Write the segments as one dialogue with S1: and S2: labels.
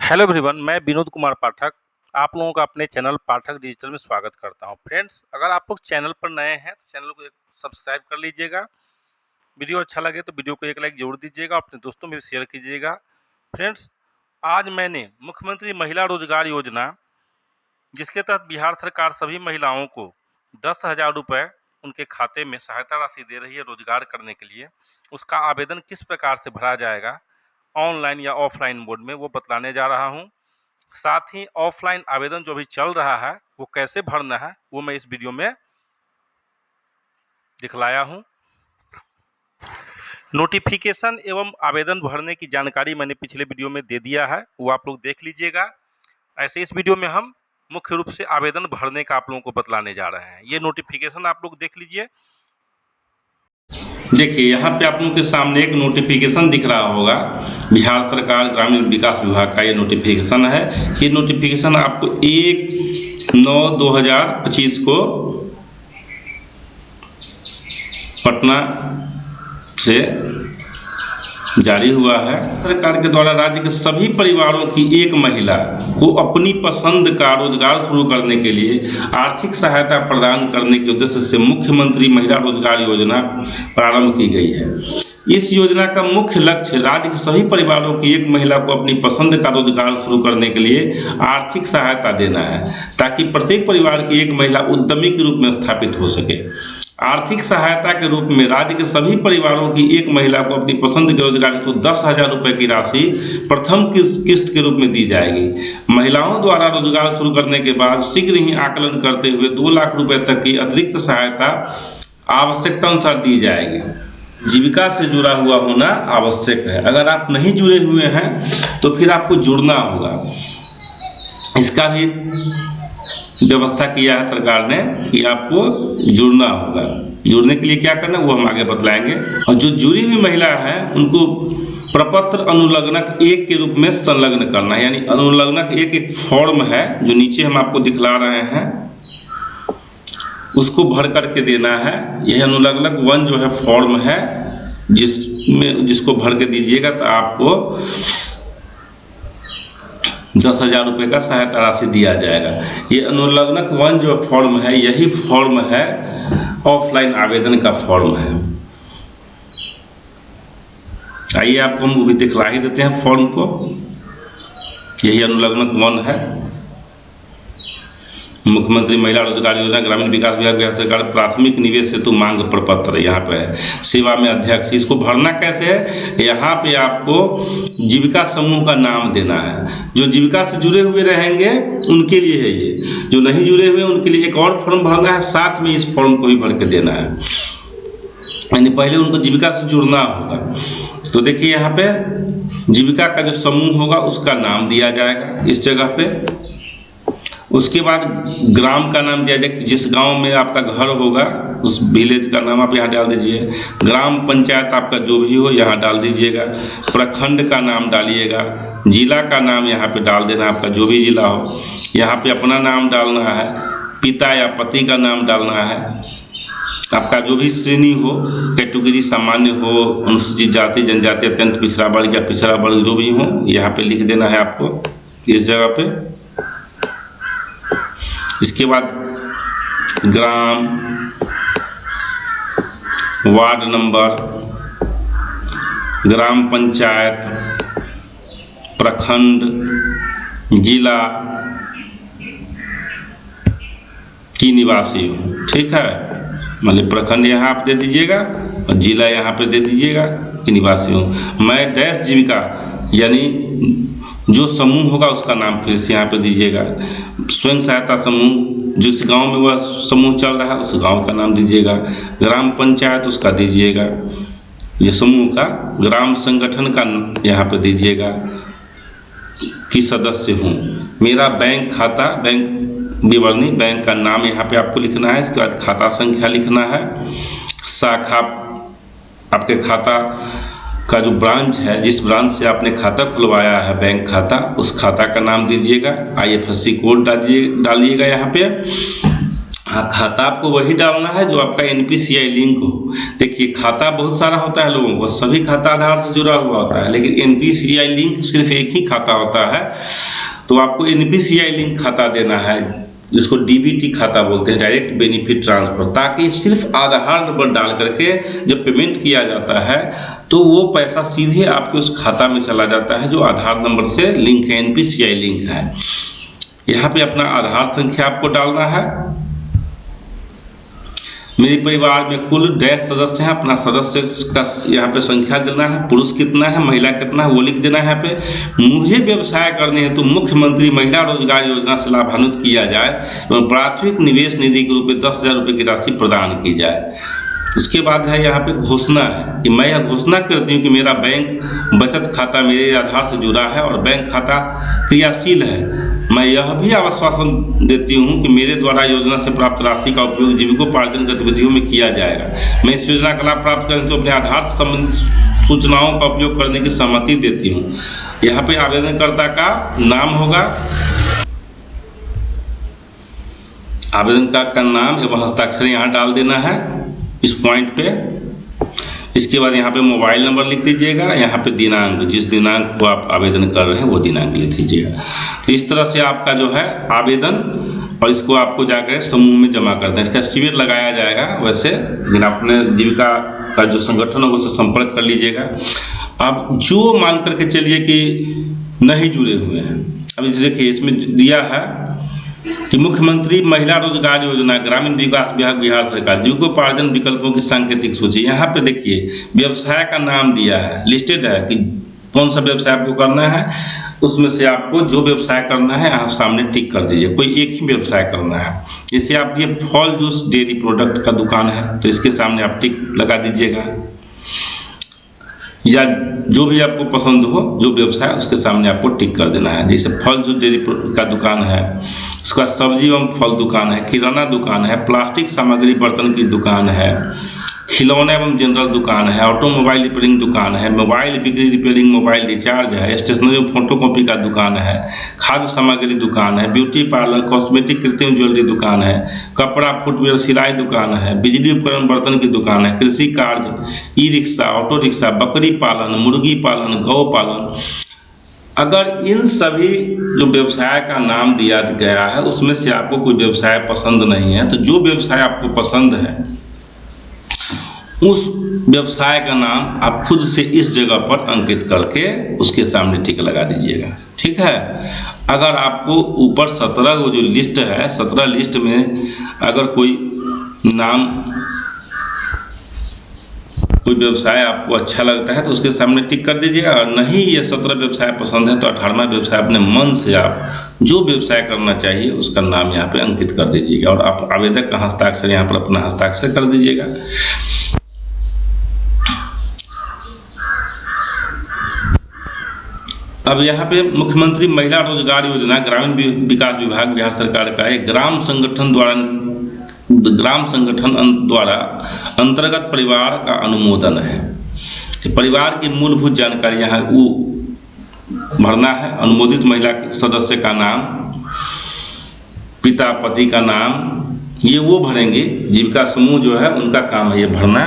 S1: Hello everyone, मैं विनोद कुमार पाठक आप लोगों का अपने चैनल पाठक डिजिटल में स्वागत करता हूं। फ्रेंड्स, अगर आप लोग चैनल पर नए हैं तो चैनल को सब्सक्राइब कर लीजिएगा। वीडियो अच्छा लगे तो वीडियो को एक लाइक जरूर दीजिएगा, अपने दोस्तों में भी शेयर कीजिएगा। फ्रेंड्स, आज मैंने मुख्यमंत्री महिला रोजगार योजना, जिसके तहत बिहार सरकार सभी महिलाओं को 10,000 रुपये उनके खाते में सहायता राशि दे रही है रोजगार करने के लिए, उसका आवेदन किस प्रकार से भरा जाएगा ऑनलाइन या ऑफलाइन मोड में, वो बतलाने जा रहा हूँ। साथ ही ऑफलाइन आवेदन जो भी चल रहा है वो कैसे भरना है वो मैं इस वीडियो में दिखलाया हूं। नोटिफिकेशन एवं आवेदन भरने की जानकारी मैंने पिछले वीडियो में दे दिया है, वो आप लोग देख लीजिएगा। ऐसे इस वीडियो में हम मुख्य रूप से आवेदन भरने का आप लोगों को बतलाने जा रहे हैं। ये नोटिफिकेशन आप लोग देख लीजिए।
S2: देखिए, यहाँ पे आप लोगों के सामने एक नोटिफिकेशन दिख रहा होगा। बिहार सरकार ग्रामीण विकास विभाग का ये नोटिफिकेशन है। ये नोटिफिकेशन आपको 1/9/2025 को पटना से जारी हुआ है। सरकार के द्वारा राज्य के सभी परिवारों की एक महिला को अपनी पसंद का रोजगार शुरू करने के लिए आर्थिक सहायता प्रदान करने के उद्देश्य से मुख्यमंत्री महिला रोजगार योजना प्रारंभ की गई है। इस योजना का मुख्य लक्ष्य राज्य के सभी परिवारों की एक महिला को अपनी पसंद का रोजगार शुरू करने के लिए आर्थिक सहायता देना है, ताकि प्रत्येक परिवार की एक महिला उद्यमी के रूप में स्थापित हो सके। आर्थिक सहायता के रूप में राज्य के सभी परिवारों की एक महिला को अपनी पसंद के रोजगार हेतु 10,000 रुपये की राशि प्रथम किस्त के रूप में दी जाएगी। महिलाओं द्वारा रोजगार शुरू करने के बाद शीघ्र ही आकलन करते हुए 2 लाख रुपये तक की अतिरिक्त सहायता आवश्यकता अनुसार दी जाएगी। जीविका से जुड़ा हुआ होना आवश्यक है। अगर आप नहीं जुड़े हुए हैं तो फिर आपको जुड़ना होगा। इसका भी व्यवस्था किया है सरकार ने कि आपको जुड़ना होगा। जुड़ने के लिए क्या करना है वो हम आगे बतलाएंगे। और जो जुड़ी हुई महिला है उनको प्रपत्र अनुलग्नक 1 के रूप में संलग्न करना है। यानी अनुलग्नक एक फॉर्म है जो नीचे हम आपको दिखला रहे हैं, उसको भर करके देना है। यह अनुलग्नक 1 जो है फॉर्म है, जिसको भर के दीजिएगा तो आपको 10,000 रुपये का सहायता राशि दिया जाएगा। ये अनुलग्नक 1 जो फॉर्म है, यही फॉर्म है ऑफलाइन आवेदन का फॉर्म है। आइए आपको हम वो भी दिखला ही देते हैं फॉर्म को। यही अनुलग्नक 1 है। मुख्यमंत्री महिला रोजगार योजना ग्रामीण विकास विभाग बिहार सरकार प्राथमिक निवेश हेतु मांग प्रपत्र यहाँ पे है। सेवा में अध्यक्ष, इसको भरना कैसे है? यहाँ पे आपको जीविका समूह का नाम देना है। जो जीविका से जुड़े हुए रहेंगे उनके लिए है ये, जो नहीं जुड़े हुए उनके लिए एक और फॉर्म भरना है, साथ में इस फॉर्म को भी भर के देना है। यानी पहले उनको जीविका से जुड़ना होगा। तो देखिए यहाँ पे जीविका का जो समूह होगा उसका नाम दिया जाएगा इस जगह पे। उसके बाद ग्राम का नाम दिया जाएगा, जिस गांव में आपका घर होगा उस विलेज का नाम आप यहाँ डाल दीजिए। ग्राम पंचायत आपका जो भी हो यहाँ डाल दीजिएगा। प्रखंड का नाम डालिएगा। जिला का नाम यहाँ पे डाल देना, आपका जो भी जिला हो। यहाँ पे अपना नाम डालना है, पिता या पति का नाम डालना है, आपका जो भी श्रेणी हो, कैटेगरी सामान्य हो, अनुसूचित जाति जनजाति अत्यंत पिछड़ा वर्ग या पिछड़ा वर्ग जो भी हो, यहाँ पे लिख देना है आपको इस जगह पे। इसके बाद ग्राम, वार्ड नंबर, ग्राम पंचायत, प्रखंड, जिला की निवासी हो। ठीक है, मतलब प्रखंड यहाँ आप दे दीजिएगा और जिला यहाँ पे दे दीजिएगा कि निवासी हो। मैं डैश जीविका यानी जो समूह होगा उसका नाम फिर से यहाँ पे दीजिएगा। स्वयं सहायता समूह, जिस गांव में वह समूह चल रहा है उस गांव का नाम दीजिएगा। ग्राम पंचायत उसका दीजिएगा, ये समूह का। ग्राम संगठन का यहाँ पे दीजिएगा कि सदस्य हूँ। मेरा बैंक खाता, बैंक विवरणी, बैंक का नाम यहाँ पे आपको लिखना है। इसके बाद खाता संख्या लिखना है। शाखा, आपके खाता का जो ब्रांच है, जिस ब्रांच से आपने खाता खुलवाया है बैंक खाता, उस खाता का नाम दीजिएगा। IFSC कोड डालिएगा यहाँ पे। हाँ, खाता आपको वही डालना है जो आपका NPCI लिंक हो। देखिए खाता बहुत सारा होता है लोगों को, सभी खाता आधार से जुड़ा हुआ होता है, लेकिन NPCI लिंक सिर्फ एक ही खाता होता है। तो आपको NPCI लिंक खाता देना है, जिसको DBT खाता बोलते हैं, डायरेक्ट बेनिफिट ट्रांसफर, ताकि सिर्फ आधार नंबर डाल करके जब पेमेंट किया जाता है तो वो पैसा सीधे आपके उस खाता में चला जाता है जो आधार नंबर से लिंक है, NPCI लिंक है। यहाँ पे अपना आधार संख्या आपको डालना है। मेरे परिवार में कुल डैश सदस्य हैं, अपना सदस्य का यहाँ पे संख्या देना है, पुरुष कितना है, महिला कितना है, वो लिख देना है यहाँ पे। मुझे व्यवसाय करने हैं तो मुख्यमंत्री महिला रोजगार योजना से लाभान्वित किया जाए एवं प्राथमिक निवेश निधि के रूप में 10,000 रुपये की राशि प्रदान की जाए। उसके बाद है यहाँ पे घोषणा है कि मैं यह घोषणा करती हूँ कि मेरा बैंक बचत खाता मेरे आधार से जुड़ा है और बैंक खाता क्रियाशील है। मैं यह भी आश्वासन देती हूँ कि मेरे द्वारा योजना से प्राप्त राशि का उपयोग जीविकोपार्जन गतिविधियों में किया जाएगा। मैं इस योजना का लाभ प्राप्त करूँ तो अपने आधार से संबंधित सूचनाओं का उपयोग करने की सहमति देती हूँ। यहाँ पे आवेदनकर्ता का नाम होगा, आवेदनकर्ता का नाम एवं हस्ताक्षर यहाँ डाल देना है इस पॉइंट पे। इसके बाद यहाँ पे मोबाइल नंबर लिख दीजिएगा, यहाँ पे दिनांक, जिस दिनांक को आप आवेदन कर रहे हैं वो दिनांक लिख दीजिएगा। तो इस तरह से आपका जो है आवेदन, और इसको आपको जाकर समूह में जमा करते हैं। इसका शिविर लगाया जाएगा वैसे, लेकिन अपने जीविका का जो संगठन होगा उससे संपर्क कर लीजिएगा। अब जो मान करके चलिए कि नहीं जुड़े हुए हैं, अब इसे देखिए इसमें दिया है कि मुख्यमंत्री महिला रोजगार योजना ग्रामीण विकास विभाग बिहार सरकार जीविकोपार्जन विकल्पों की सांकेतिक सूची। यहाँ पे देखिए व्यवसाय का नाम दिया है, लिस्टेड है कि कौन सा व्यवसाय आपको करना है। उसमें से आपको जो व्यवसाय करना है आप सामने टिक कर दीजिए, कोई एक ही व्यवसाय करना है। जैसे आप ये फल जूस डेयरी प्रोडक्ट का दुकान है तो इसके सामने आप टिक लगा दीजिएगा, या जो भी आपको पसंद हो जो व्यवसाय उसके सामने आपको टिक कर देना है। जैसे फल जूस डेयरी का दुकान है, उसका सब्जी एवं फल दुकान है, किराना दुकान है, प्लास्टिक सामग्री बर्तन की दुकान है, खिलौना एवं जनरल दुकान है, ऑटोमोबाइल रिपेयरिंग दुकान है, मोबाइल बिक्री रिपेयरिंग मोबाइल रिचार्ज है, स्टेशनरी एवं फोटोकॉपी का दुकान है, खाद्य सामग्री दुकान है, ब्यूटी पार्लर, कॉस्मेटिक कृत्रिम ज्वेलरी दुकान है, कपड़ा फुटवेयर सिलाई दुकान है, बिजली उपकरण बर्तन की दुकान है, कृषि कार्य, ई रिक्शा, ऑटो रिक्शा, बकरी पालन, मुर्गी पालन, गौ पालन। अगर इन सभी जो व्यवसाय का नाम दिया गया है उसमें से आपको कोई व्यवसाय पसंद नहीं है, तो जो व्यवसाय आपको पसंद है उस व्यवसाय का नाम आप खुद से इस जगह पर अंकित करके उसके सामने टिक लगा दीजिएगा, ठीक है। अगर आपको ऊपर 17 वो जो लिस्ट है, 17 लिस्ट में अगर कोई नाम, कोई व्यवसाय आपको अच्छा लगता है तो उसके सामने टिक कर दीजिएगा। और नहीं ये 17 व्यवसाय पसंद है तो 18वां व्यवसाय अपने मन से आप जो व्यवसाय करना चाहिए उसका नाम यहाँ पे अंकित कर दीजिएगा, और आप आवेदक का हस्ताक्षर यहाँ पर अपना हस्ताक्षर कर दीजिएगा। अब यहाँ पे मुख्यमंत्री महिला रोजगार योजना ग्रामीण विकास विभाग बिहार सरकार का एक ग्राम संगठन द्वारा अंतर्गत परिवार का अनुमोदन है। परिवार की मूलभूत जानकारी यहाँ वो भरना है। अनुमोदित महिला सदस्य का नाम, पिता पति का नाम, ये वो भरेंगे। जीविका समूह जो है उनका काम है ये भरना।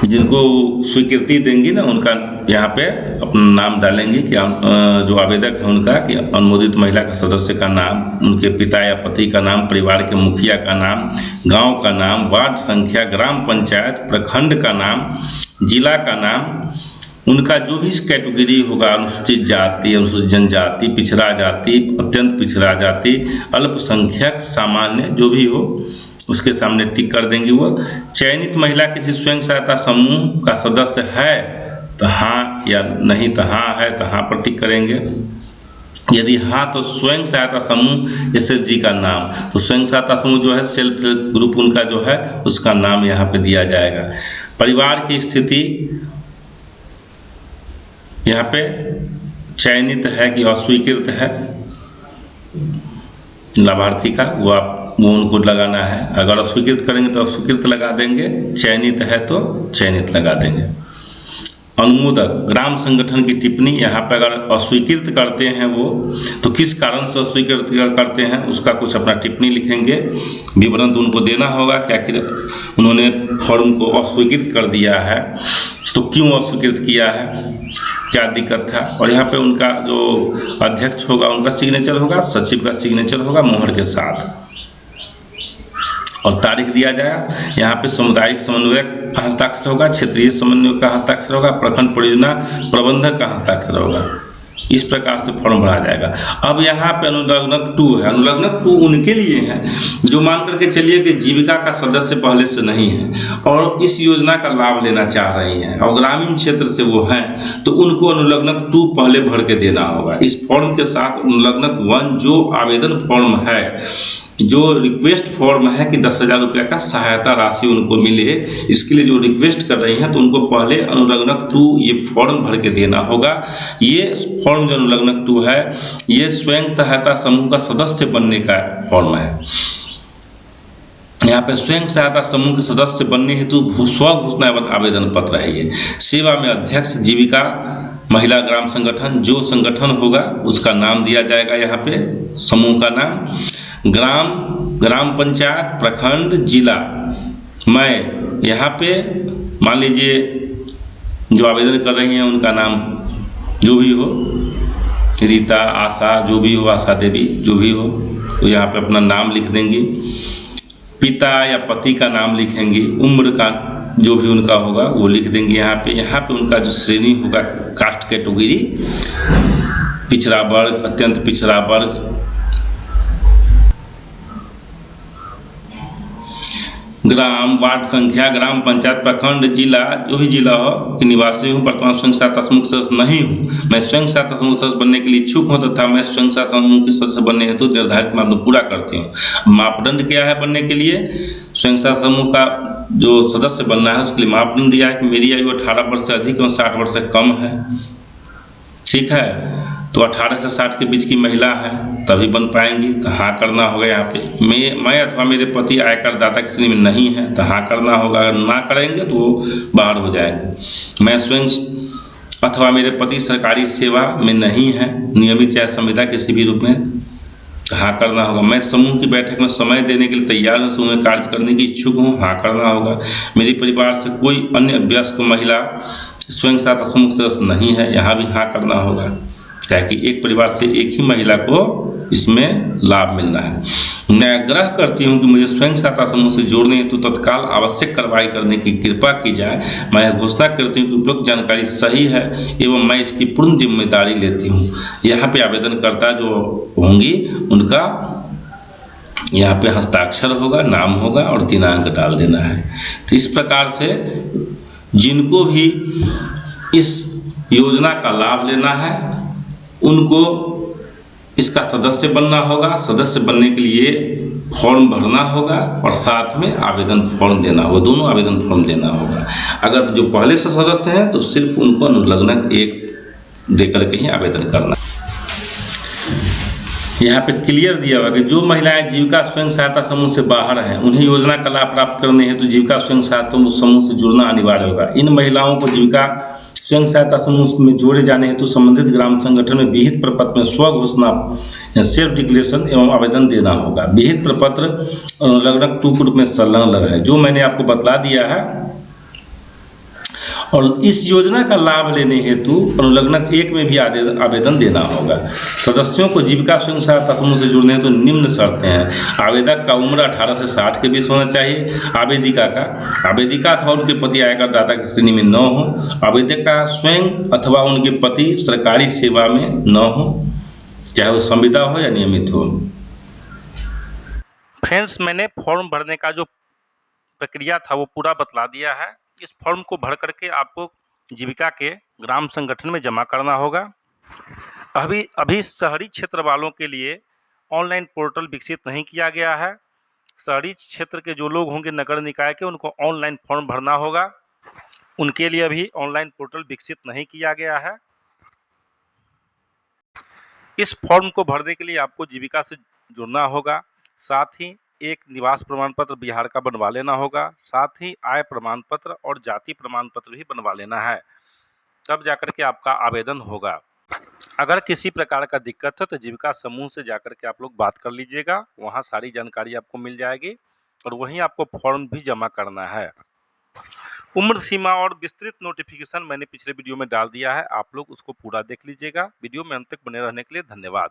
S2: जिनको स्वीकृति देंगी ना उनका यहाँ पे अपना नाम डालेंगे कि जो आवेदक है उनका, कि अनुमोदित महिला का सदस्य का नाम, उनके पिता या पति का नाम, परिवार के मुखिया का नाम, गांव का नाम, वार्ड संख्या, ग्राम पंचायत, प्रखंड का नाम, जिला का नाम, उनका जो भी कैटेगरी होगा, अनुसूचित जाति, अनुसूचित जनजाति, पिछड़ा जाति, अत्यंत पिछड़ा जाति, अल्पसंख्यक, सामान्य, जो भी हो उसके सामने टिक कर देंगे। वो चयनित महिला किसी स्वयं सहायता समूह का सदस्य है तो हाँ, या नहीं तो हाँ है तो हाँ पर टिक करेंगे। यदि हाँ तो स्वयं सहायता समूह SHG का नाम, तो स्वयं सहायता समूह जो है सेल्फ हेल्प ग्रुप उनका जो है उसका नाम यहाँ पे दिया जाएगा। परिवार की स्थिति यहाँ पे चयनित है कि अस्वीकृत है लाभार्थी का, वो उनको लगाना है। अगर अस्वीकृत करेंगे तो अस्वीकृत लगा देंगे, चयनित है तो चयनित लगा देंगे। अनुमोदक ग्राम संगठन की टिप्पणी यहाँ पर अगर अस्वीकृत करते हैं वो, तो किस कारण से अस्वीकृत करते हैं उसका कुछ अपना टिप्पणी लिखेंगे। विवरण तो उनको देना होगा कि आखिर उन्होंने फॉर्म को अस्वीकृत कर दिया है तो क्यों अस्वीकृत किया है, क्या दिक्कत था। और यहाँ पे उनका जो अध्यक्ष होगा उनका सिग्नेचर होगा, सचिव का सिग्नेचर होगा मोहर के साथ, और तारीख दिया जाएगा। यहाँ पे सामुदायिक समन्वयक का हस्ताक्षर होगा, क्षेत्रीय समन्वयक का हस्ताक्षर होगा, प्रखंड परियोजना प्रबंधक का हस्ताक्षर होगा। इस प्रकार से फॉर्म भरा जाएगा। अब यहाँ पे अनुलग्नक 2 है। अनुलग्नक 2 उनके लिए है जो मान करके चलिए कि जीविका का सदस्य पहले से नहीं है और इस योजना का लाभ लेना चाह रही हैं और ग्रामीण क्षेत्र से वो हैं, तो उनको अनुलग्नक 2 पहले भर के देना होगा। इस फॉर्म के साथ अनुलग्नक 1 जो आवेदन फॉर्म है, जो रिक्वेस्ट फॉर्म है कि 10,000 रुपये का सहायता राशि उनको मिले, इसके लिए जो रिक्वेस्ट कर रही हैं तो उनको पहले अनुलग्नक 2 ये फॉर्म भर के देना होगा। ये फॉर्म जो अनुलग्नक 2 है ये स्वयं सहायता समूह का सदस्य बनने का फॉर्म है। यहाँ पे स्वयं सहायता समूह के सदस्य बनने हेतु स्व घोषणा आवेदन पत्र है। ये सेवा में अध्यक्ष, जीविका महिला ग्राम संगठन, जो संगठन होगा उसका नाम दिया जाएगा। यहाँ पे समूह का नाम, ग्राम पंचायत, प्रखंड, जिला। मैं यहाँ पे मान लीजिए जो आवेदन कर रही हैं उनका नाम जो भी हो, रीता, आशा, जो भी हो, आशा देवी, जो भी हो, तो यहाँ पे अपना नाम लिख देंगी। पिता या पति का नाम लिखेंगी, उम्र का जो भी उनका होगा वो लिख देंगे। यहाँ पे उनका जो श्रेणी होगा, कास्ट कैटेगरी, पिछड़ा वर्ग, अत्यंत पिछड़ा वर्ग, ग्राम, वार्ड संख्या, ग्राम पंचायत, प्रखंड, जिला, जो भी जिला हो कि निवासी हूँ, वर्तमान स्वयं सहायता समूह सदस्य नहीं हूँ, मैं स्वयं सहायता समूह सदस्य बनने के लिए इच्छुक हूँ तथा मैं स्वयं सहायता समूह के सदस्य बनने हेतु निर्धारित मापदंड पूरा करती हूँ। मापदंड क्या है बनने के लिए? स्वयं सहायता समूह का जो सदस्य बनना है उसके लिए मापदंड दिया है कि मेरी आयु 18 वर्ष से अधिक और 60 वर्ष से कम है। ठीक है, तो 18 से 60 के बीच की महिला है तभी बन पाएंगी, तो हाँ करना होगा। यहाँ पे मैं अथवा मेरे पति आयकर दाता की श्रेणी में नहीं है तो हाँ करना होगा। अगर ना करेंगे तो वो बाहर हो जाएंगे। मैं स्वयं अथवा मेरे पति सरकारी सेवा में नहीं है, नियमित या संविदा किसी भी रूप में, हाँ करना होगा। मैं समूह की बैठक में समय देने के लिए तैयार हूँ, समूह में कार्य करने की इच्छुक हूँ, हाँ करना होगा। मेरे परिवार से कोई अन्य वयस्क महिला स्वयं सहायता समूह सदस्य नहीं है, यहाँ भी हाँ करना होगा, ताकि एक परिवार से एक ही महिला को इसमें लाभ मिलना है। मैं आग्रह करती हूँ कि मुझे स्वयं सहायता समूह से जोड़ने हेतु तत्काल आवश्यक कार्रवाई करने की कृपा की जाए। मैं घोषणा करती हूँ कि उपयुक्त जानकारी सही है एवं मैं इसकी पूर्ण जिम्मेदारी लेती हूँ। यहाँ पे आवेदनकर्ता जो होंगी उनका यहाँ पे हस्ताक्षर होगा, नाम होगा और दिनांक डाल देना है। तो इस प्रकार से जिनको भी इस योजना का लाभ लेना है उनको इसका सदस्य बनना होगा। सदस्य बनने के लिए फॉर्म भरना होगा और साथ में आवेदन फॉर्म देना होगा, दोनों आवेदन फॉर्म देना होगा। अगर जो पहले से सदस्य हैं तो सिर्फ उनको अनुलग्नक 1 देकर के ही आवेदन करना। यहाँ पे क्लियर दिया हुआ कि जो महिलाएं जीविका स्वयं सहायता समूह से बाहर हैं उन्हें योजना का लाभ प्राप्त करने हेतु जीविका स्वयं सहायता समूह से जुड़ना अनिवार्य होगा। इन महिलाओं को जीविका स्वयं सहायता समूह में जोड़े जाने हेतु संबंधित ग्राम संगठन में विहित प्रपत्र में स्व घोषणा या सेल्फ डिक्लेरेशन एवं आवेदन देना होगा। विहित प्रपत्र अनुलग्नक 2 के रूप में संलग्न है, जो मैंने आपको बतला दिया है। और इस योजना का लाभ लेने हेतु अनुलग्नक 1 में भी आवेदन देना होगा। सदस्यों को जीविका स्वयं सहायता समूह से जुड़ने हेतु निम्न शर्तें हैं। आवेदक का उम्र 18 से 60 के बीच होना चाहिए। आवेदिका अथवा उनके पति आयकर दाता की श्रेणी में न हो। आवेदिका स्वयं अथवा उनके पति सरकारी सेवा में न हो, चाहे वो संविदा हो या नियमित हो।
S1: फ्रेंड्स, मैंने फॉर्म भरने का जो प्रक्रिया था वो पूरा बतला दिया है। इस फॉर्म को भर करके आपको जीविका के ग्राम संगठन में जमा करना होगा। अभी शहरी क्षेत्र वालों के लिए ऑनलाइन पोर्टल विकसित नहीं किया गया है। शहरी क्षेत्र के जो लोग होंगे नगर निकाय के, उनको ऑनलाइन फॉर्म भरना होगा। उनके लिए अभी ऑनलाइन पोर्टल विकसित नहीं किया गया है। इस फॉर्म को भरने के लिए आपको जीविका से जुड़ना होगा। साथ ही एक निवास प्रमाण पत्र बिहार का बनवा लेना होगा। साथ ही आय प्रमाण पत्र और जाति प्रमाण पत्र भी बनवा लेना है। तब जाकर के आपका आवेदन होगा। अगर किसी प्रकार का दिक्कत है तो जीविका समूह से जाकर के आप लोग बात कर लीजिएगा, वहाँ सारी जानकारी आपको मिल जाएगी और वहीं आपको फॉर्म भी जमा करना है। उम्र सीमा और विस्तृत नोटिफिकेशन मैंने पिछले वीडियो में डाल दिया है, आप लोग उसको पूरा देख लीजिएगा। वीडियो में अंत तक बने रहने के लिए धन्यवाद।